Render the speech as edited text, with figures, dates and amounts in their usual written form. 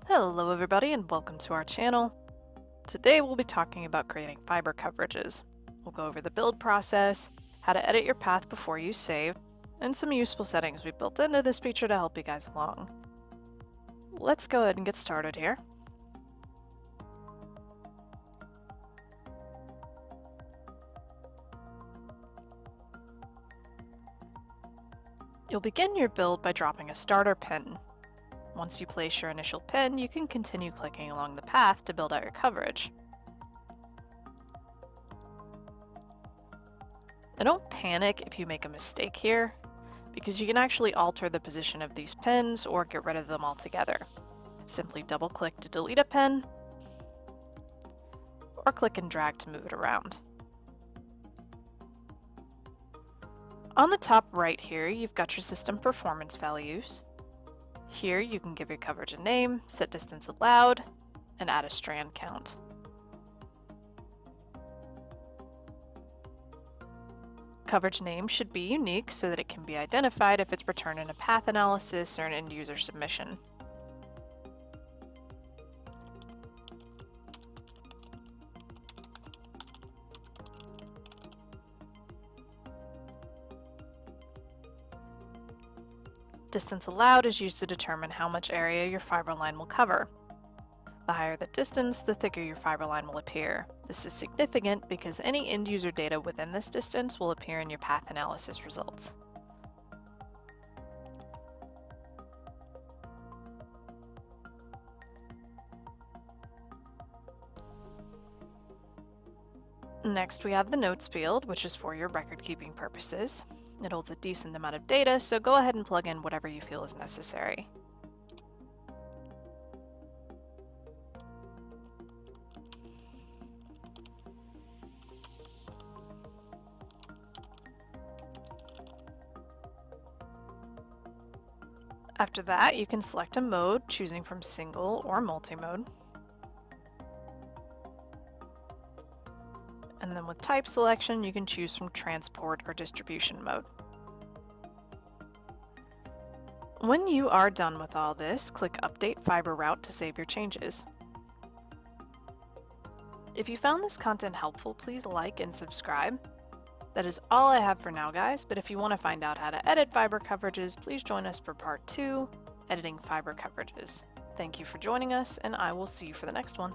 Hello everybody and welcome to our channel. Today we'll be talking about creating fiber coverages. We'll go over the build process, how to edit your path before you save, and some useful settings we built into this feature to help you guys along. Let's go ahead and get started here. You'll begin your build by dropping a starter pin. Once you place your initial pin, you can continue clicking along the path to build out your coverage. Now don't panic if you make a mistake here, because you can actually alter the position of these pins or get rid of them altogether. Simply double click to delete a pin, or click and drag to move it around. On the top right here, you've got your system performance values. Here you can give your coverage a name, set distance allowed, and add a strand count. Coverage name should be unique so that it can be identified if it's returned in a path analysis or an end user submission. Distance allowed is used to determine how much area your fiber line will cover. The higher the distance, the thicker your fiber line will appear. This is significant because any end user data within this distance will appear in your path analysis results. Next, we have the notes field, which is for your record keeping purposes. It holds a decent amount of data, so go ahead and plug in whatever you feel is necessary. After that, you can select a mode, choosing from single or multi-mode. And then with type selection, you can choose from transport or distribution mode. When you are done with all this, click Update Fiber Route to save your changes. If you found this content helpful, please like and subscribe. That is all I have for now, guys, but if you want to find out how to edit fiber coverages, please join us for part 2, Editing Fiber Coverages. Thank you for joining us, and I will see you for the next one.